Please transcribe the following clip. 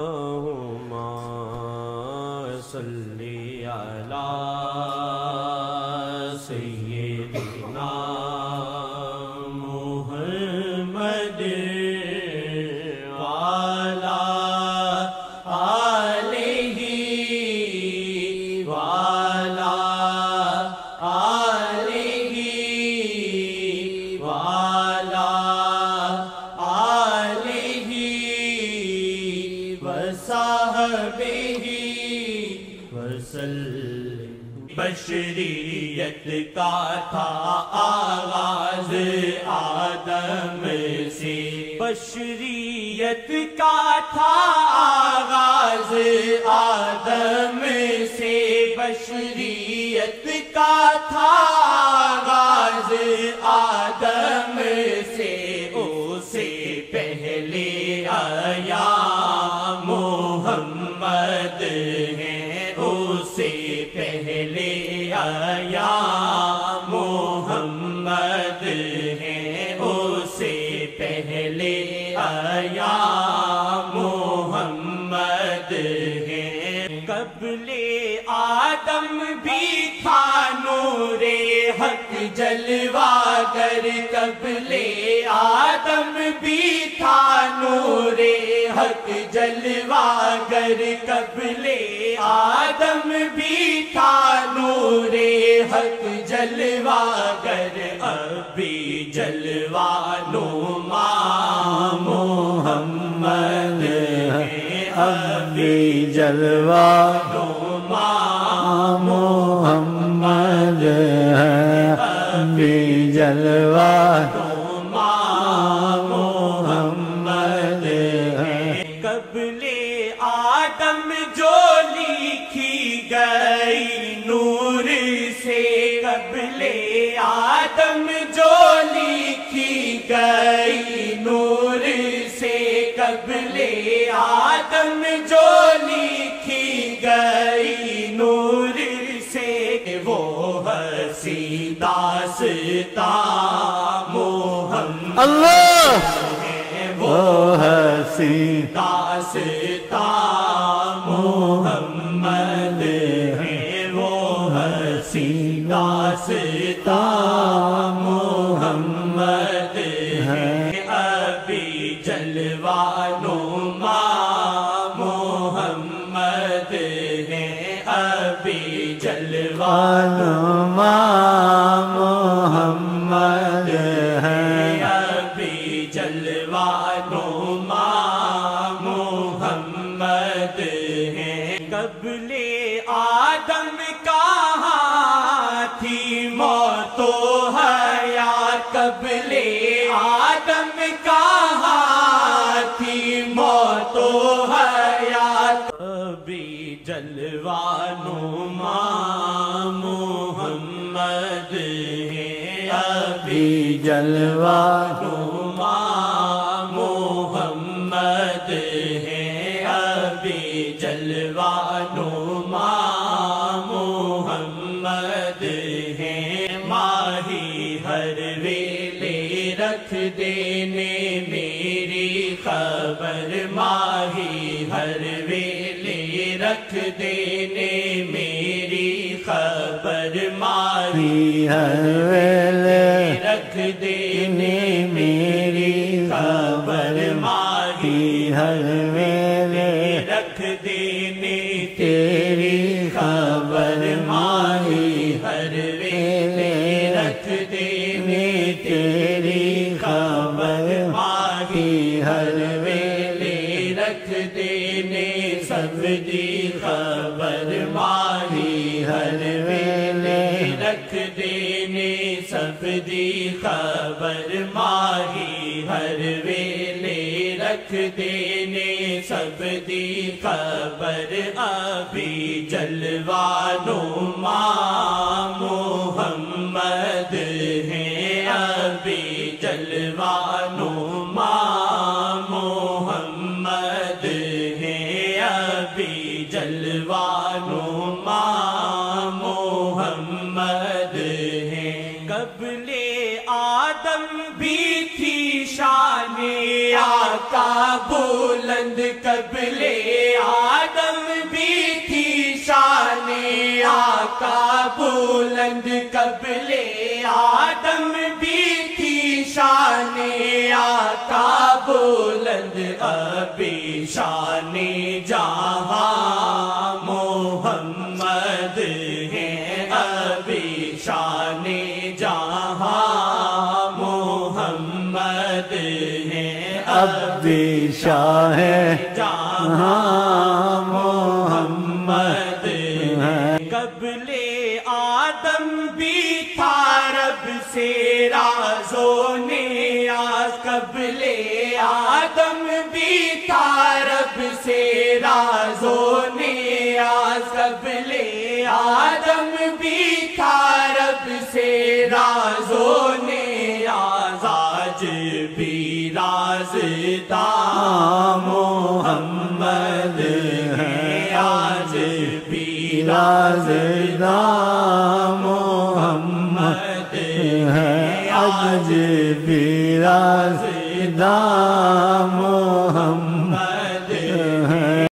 اللهم صل على سيدنا محمد وعلى آلہ وعلى آلہ وعلى آلہ وصحبہ وسلم۔ بشریت کا تھا آغاز آدم سے، بشریت کا تھا آغاز آدم سے، بشریت کا تھا آغاز آدم سے، اسے پہلے آیا محمد ہیں، اسے پہلے آیا محمد ہیں، اسے پہلے آیا محمد ہیں۔ قبل آدم بھی تھا نور حق جلوہ گر، قبل آدم بھی تھا نور حق جلوہ گر، قبل آدم بھی تھا نور حق جلوہ گر، ابھی جلوہ نما محمد ہے، ابھی جلوہ نما محمد ہے، ابھی جلوہ نما محمد ہے۔ قبل آدم جو لکھی گئی نور سے، قبل آدم جو لکھی گئی نور سے، قبل آدم جو لکھی گئی نور سے، وہ ہنسی داستاں محمد اللہ ہے، وہ ہنسی داستاں محمد ہے، وہ ہنسی داستاں محمد ہے، ابھی جلوہ نما محمد ہے، ابھی جلوہ نما محمد ہے، ابھی جلوہ نما محمد ہے۔ قبل آدم کہاں تھی موت و حیات، قبل آدم کہاں تھی موت و حیات، ابھی جلوہ نما محمد ہے، ابھی جلوہ نما محمد ہے، ابھی جلوہ نما محمد ہے۔ ماہی ہر ویلے رکھ دینے میری خبر، ماہی ہر ویلے رکھ دینے میری خبر، ماہی ہر ویلے رکھ دینے میری خبر، ماہی ہر ویلے رکھ دینے تیری خبر، ماہی ہر ویلے رکھ دینے تیری خبر، ماہی ہر ویلے رکھ دینے سب دی خبر، ماہی ہر ویلے رکھ دینے سب دی خبر، ماہی ہر ویلے رکھ دینے سب دی خبر، ابھی جلوہ نما محمد ہے، ابھی جلوہ نما محمد ہے، ابھی جلوہ نما محمد ہے۔ قبل آدم بھی تھی شان آقا آقا بلند قبل آدم بھی تھی شان آقا بلند قبل آدم بھی تھی شان آقا بلند ابھی شان جہاں محمد ہے ابھی شان جہاں محمد ہے ابھی شاہ جہاں محمد ہے قبل آدم بھی تھا رب سے راز و نیاز قبل آدم بھی تھا رب سے راز و نیاز قبل آدم بھی تھا رب سے راز و نیاز آج بھی رازداں محمد ہے آج بھی رازداں محمد ہے آج بھی رازداں محمد